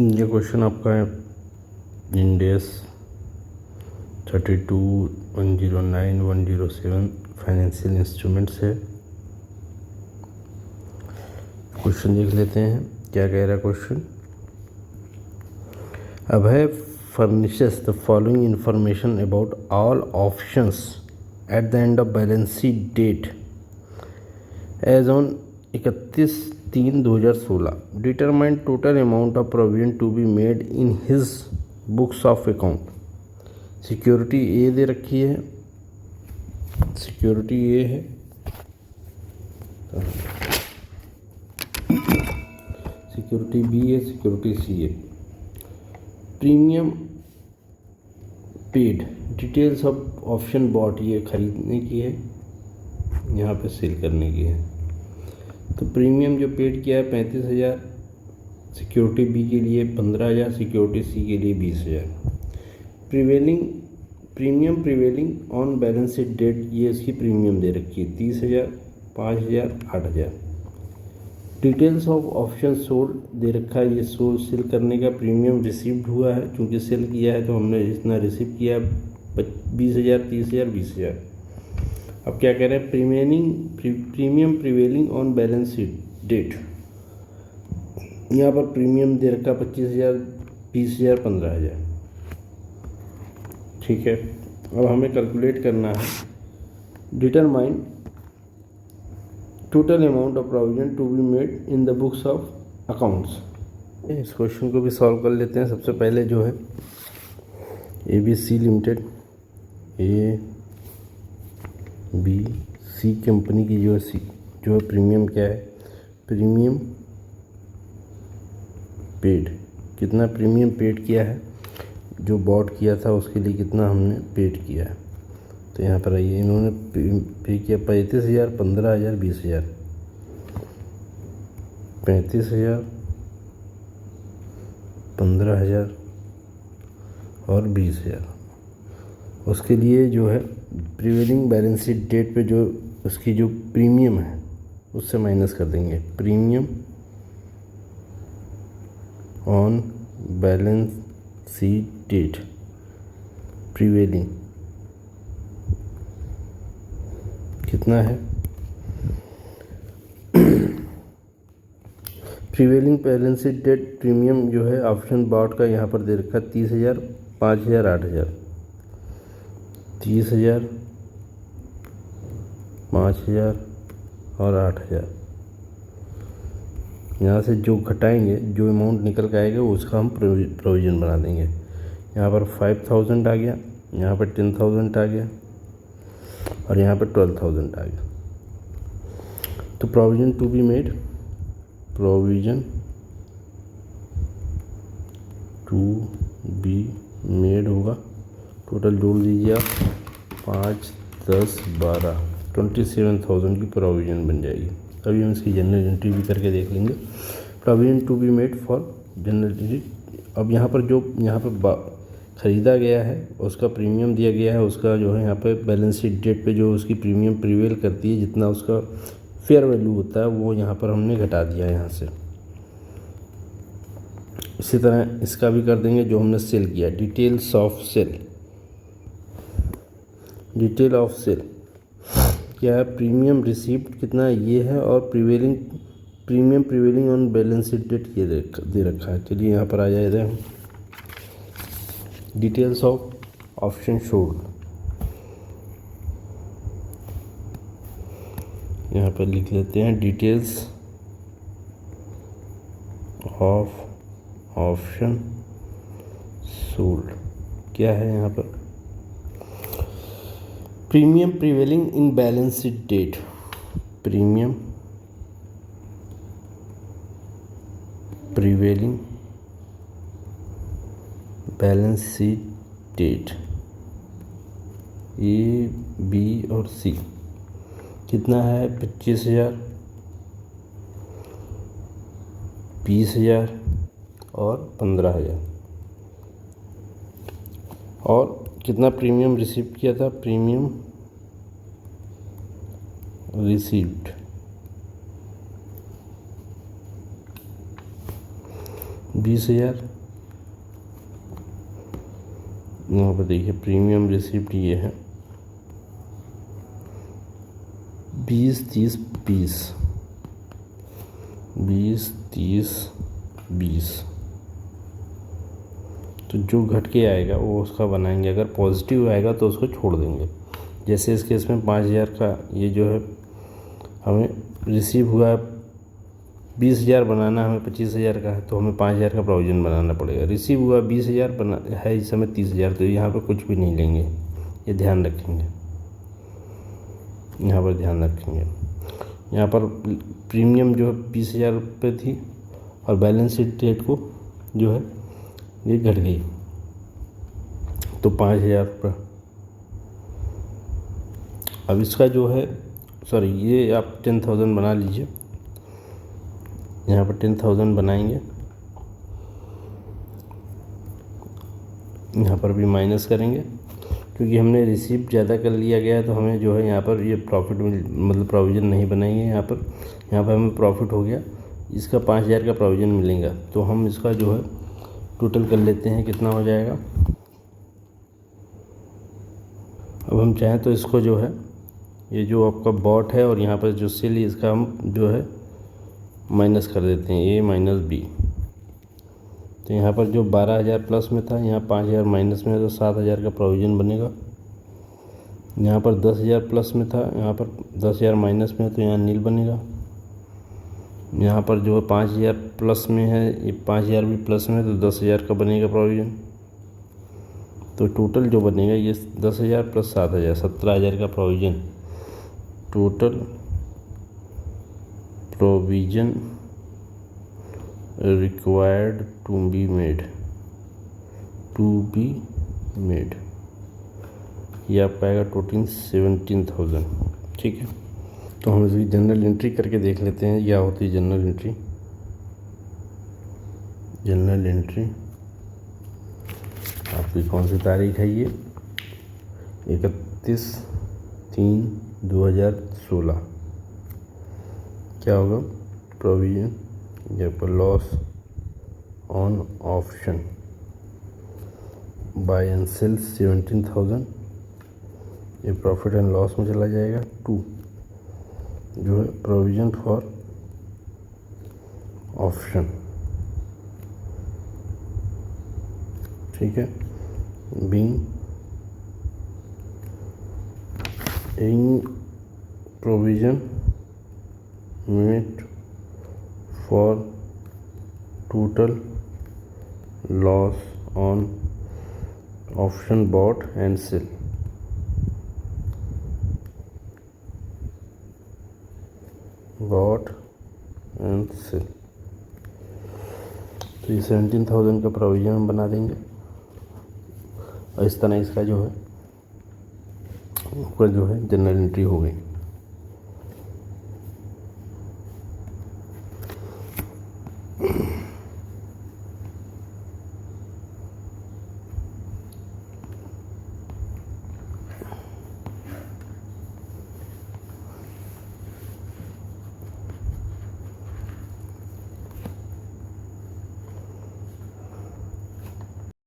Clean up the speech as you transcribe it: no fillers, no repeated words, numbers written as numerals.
ये क्वेश्चन आपका है इंडेस 32109107 फाइनेंशियल इंस्ट्रूमेंट्स है। क्वेश्चन देख लेते हैं क्या कह रहा है question. Abhay furnishes the following information about all options at the end of balance sheet date as on 31/3/2016. Determine total amount of provision to be made in his books of account. Security A दे रखी है, security A है, security B है, security C है। Premium paid, details of option bought, ये खरीदने की है, यहाँ पे सेल करने की है। तो प्रीमियम जो पेड किया है 35,000, सिक्योरिटी बी के लिए 15,000, सिक्योरिटी सी के लिए 20,000। Premium prevailing on balance sheet date, ये इसकी प्रीमियम दे रखी है 30,000, 5,000, 8,000। डिटेल्स ऑफ ऑप्शन सोल्ड दे रखा है, ये सेल करने का प्रीमियम रिसीव्ड हुआ है, क्योंकि सेल किया है तो हमने जितना रिसीव किया 20,000, 30,000, 20,000। अब क्या कह रहे हैं, premium prevailing on balance sheet date, यहाँ पर प्रीमियम दे रखा 25,000, 20,000, 15,000। ठीक है, अब हमें कैलकुलेट करना है। Determine total amount of provision to be made in the books of accounts. इस क्वेश्चन को भी सॉल्व कर लेते हैं। सबसे पहले जो है ABC लिमिटेड, ABC कंपनी की जो है प्रीमियम क्या है, प्रीमियम पेड, कितना प्रीमियम पेड किया है, जो बॉट किया था उसके लिए कितना हमने पेड किया है। तो यहाँ पर आइए, इन्होंने पे किया 35,000, 15,000, 20,000। 35,000, 15,000 और 20,000। उसके लिए जो है प्रीवेलिंग बैलेंस शीट डेट पे जो उसकी जो प्रीमियम है उससे माइनस कर देंगे। Premium on balance sheet date prevailing कितना है, prevailing balance sheet date premium जो है ऑप्शन बॉट का यहाँ पर दे रखा 30,000, 5,000, 8,000। 30,000, 5,000 और 8,000। यहाँ से जो घटाएंगे, जो अमाउंट निकल के आएगा उसका हम प्रोविज़न बना देंगे। यहाँ पर 5,000 आ गया, यहाँ पर 10,000 आ गया और यहाँ पर 12,000 आ गया। तो provision to be made, provision to be made होगा, टोटल जोड़ दीजिए आप, 5, 10, 12, 27,000 की प्रोविज़न बन जाएगी। अभी हम इसकी जनरल एंट्री भी करके देख लेंगे। Provision to be made for general entry. अब यहाँ पर जो ख़रीदा गया है उसका प्रीमियम दिया गया है, उसका जो है यहाँ पे बैलेंस शीट डेट पे जो उसकी प्रीमियम प्रीवेल करती है, जितना उसका फेयर वैल्यू होता है वो यहाँ पर हमने घटा दिया है यहाँ से। इसी तरह इसका भी कर देंगे जो हमने सेल किया। Details of sale, detail of sale क्या है, प्रीमियम रिसीव्ड कितना ये है और premium prevailing on balance sheet date ये दे रखा है। चलिए यहाँ पर आ जाए हम, डिटेल्स ऑफ ऑप्शन सोल्ड, यहाँ पर लिख लेते हैं डिटेल्स ऑफ ऑप्शन सोल्ड क्या है। यहाँ पर premium prevailing in balance sheet date, premium prevailing balance sheet date A, B और सी कितना है, 25,000, 20,000 और 15,000। और कितना प्रीमियम रिसीव किया था, प्रीमियम रिसीव्ड 20,000। यहाँ पर देखिए प्रीमियम रिसिप्ट ये है 20, 30, 20, 20, 30, 20। तो जो घट के आएगा वो उसका बनाएंगे, अगर पॉजिटिव आएगा तो उसको छोड़ देंगे। जैसे इस केस में 5,000 का ये जो है हमें रिसीव हुआ, 20,000 बनाना हमें 25,000 का है, तो हमें 5,000 का प्रोविज़न बनाना पड़ेगा। रिसीव हुआ 20,000 बना है इस समय 30,000, तो यहाँ पर कुछ भी नहीं लेंगे, ये ध्यान रखेंगे, यहाँ पर ध्यान रखेंगे। यहाँ पर प्रीमियम जो है 20,000 रुपये थी और बैलेंस शीट डेट को जो है ये घट गई, तो 5,000 रुपये। अब इसका जो है सॉरी ये आप 10,000 बना लीजिए, यहाँ पर 10,000 बनाएंगे, यहाँ पर भी माइनस करेंगे क्योंकि हमने रिसीव ज़्यादा कर लिया गया है, तो हमें जो है यहाँ पर ये प्रॉफिट मतलब प्रोविज़न नहीं बनाएंगे। यहाँ पर हमें प्रॉफिट हो गया, इसका 5,000 का प्रोविज़न मिलेगा, तो हम इसका जो है टोटल कर लेते हैं कितना हो जाएगा। अब हम चाहें तो इसको जो है ये जो आपका बॉट है और यहाँ पर जो सेल है इसका हम जो है माइनस कर देते हैं, ए माइनस बी। तो यहाँ पर जो 12,000 प्लस में था, यहाँ 5,000 माइनस में है, तो 7,000 का प्रोविज़न बनेगा। यहाँ पर 10,000 प्लस में था, यहाँ पर 10,000 माइनस में है, तो यहाँ नील बनेगा। यहाँ पर जो है 5,000 प्लस में है, ये 5,000 भी प्लस में है, तो 10,000 का बनेगा प्रोविज़न। तो टोटल जो बनेगा ये 10,000 प्लस 7,000 17,000 का provision. Total provision required to be made, ये आपका आएगा टोटल 17,000। ठीक है, तो हम इसकी जनरल एंट्री करके देख लेते हैं क्या होती है जनरल एंट्री। जनरल एंट्री आपकी कौन सी तारीख है, ये 31/3/2016। क्या होगा प्रोविज़न, यहाँ पर loss on option buy and sale 17,000, ये प्रॉफिट एंड लॉस में चला जाएगा। 2 जो है प्रोविज़न फॉर ऑप्शन, ठीक है, being in provision made for total loss on option bought and sale. Bought and sale, तो ये 17,000 का प्रोविज़न हम बना देंगे और इस तरह इसका जो है ऊपर जो है जनरल एंट्री हो गई।